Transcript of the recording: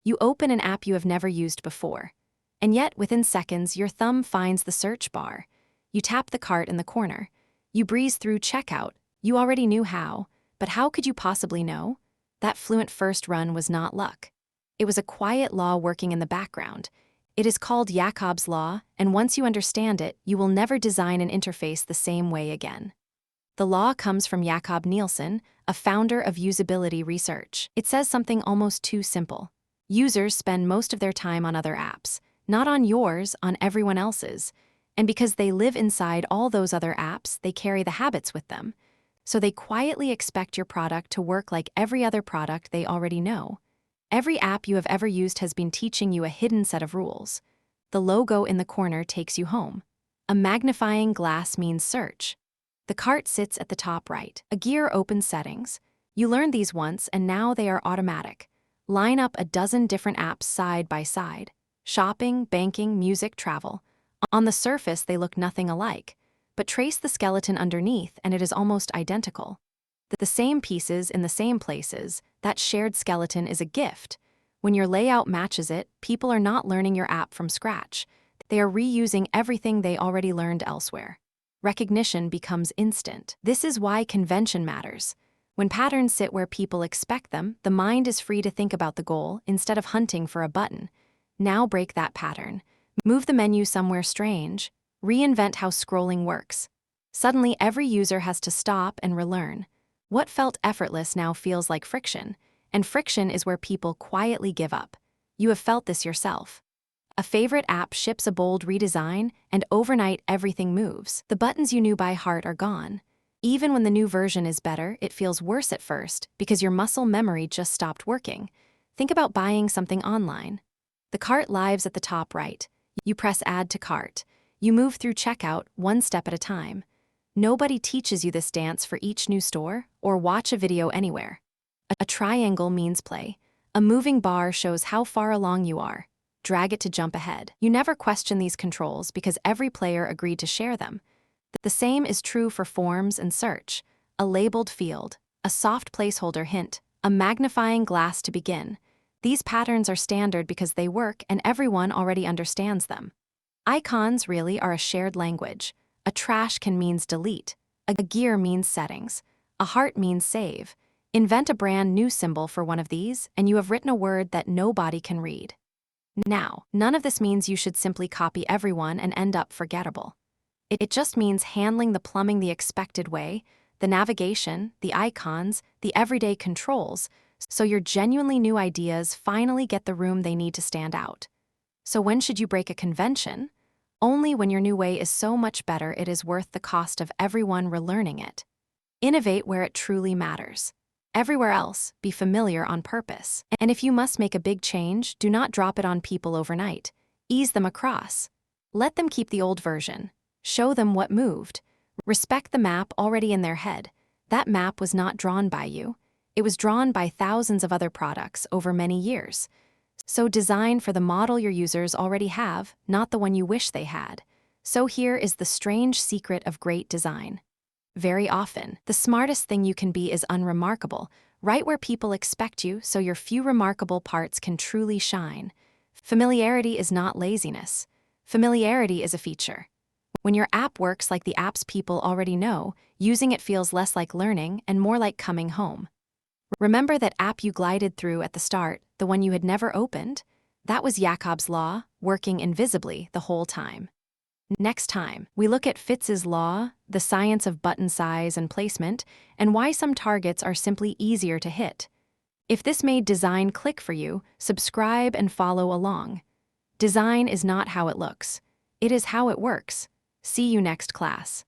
You open an app you have never used before. And yet, within seconds, your thumb finds the search bar. You tap the cart in the corner. You breeze through checkout. You already knew how, but how could you possibly know? That fluent first run was not luck. It was a quiet law working in the background. It is called Jakob's law, and once you understand it, you will never design an interface the same way again. The law comes from Jakob Nielsen, a founder of usability research. It says something almost too simple. Users spend most of their time on other apps, not on yours, on everyone else's. And because they live inside all those other apps, they carry the habits with them. So they quietly expect your product to work like every other product they already know. Every app you have ever used has been teaching you a hidden set of rules. The logo in the corner takes you home. A magnifying glass means search. The cart sits at the top right. A gear opens settings. You learned these once, and now they are automatic. Line up a dozen different apps side by side. Shopping, banking, music, travel. On the surface, they look nothing alike. But trace the skeleton underneath, and it is almost identical. The same pieces in the same places, that shared skeleton is a gift. When your layout matches it, people are not learning your app from scratch. They are reusing everything they already learned elsewhere. Recognition becomes instant. This is why convention matters. When patterns sit where people expect them, the mind is free to think about the goal instead of hunting for a button. Now break that pattern. Move the menu somewhere strange. Reinvent how scrolling works. Suddenly, every user has to stop and relearn. What felt effortless now feels like friction, and friction is where people quietly give up. You have felt this yourself. A favorite app ships a bold redesign, and overnight everything moves. The buttons you knew by heart are gone. Even when the new version is better, it feels worse at first because your muscle memory just stopped working. Think about buying something online. The cart lives at the top right. You press Add to Cart. You move through checkout one step at a time. Nobody teaches you this dance for each new store or watch a video anywhere. A triangle means play. A moving bar shows how far along you are. Drag it to jump ahead. You never question these controls because every player agreed to share them. The same is true for forms and search. A labeled field, a soft placeholder hint, a magnifying glass to begin. These patterns are standard because they work and everyone already understands them. Icons really are a shared language. A trash can means delete. A gear means settings. A heart means save. Invent a brand new symbol for one of these, and you have written a word that nobody can read. Now, none of this means you should simply copy everyone and end up forgettable. It just means handling the plumbing the expected way, the navigation, the icons, the everyday controls, so your genuinely new ideas finally get the room they need to stand out. So when should you break a convention? Only when your new way is so much better it is worth the cost of everyone relearning it. Innovate where it truly matters. Everywhere else, be familiar on purpose. And if you must make a big change, do not drop it on people overnight. Ease them across. Let them keep the old version. Show them what moved. Respect the map already in their head. That map was not drawn by you. It was drawn by thousands of other products over many years. So design for the model your users already have, not the one you wish they had. So here is the strange secret of great design. Very often, the smartest thing you can be is unremarkable, right where people expect you so your few remarkable parts can truly shine. Familiarity is not laziness. Familiarity is a feature. When your app works like the apps people already know, using it feels less like learning and more like coming home. Remember that app you glided through at the start, the one you had never opened? That was Jakob's law, working invisibly the whole time. Next time, we look at Fitz's law, the science of button size and placement, and why some targets are simply easier to hit. If this made design click for you, subscribe and follow along. Design is not how it looks. It is how it works. See you next class.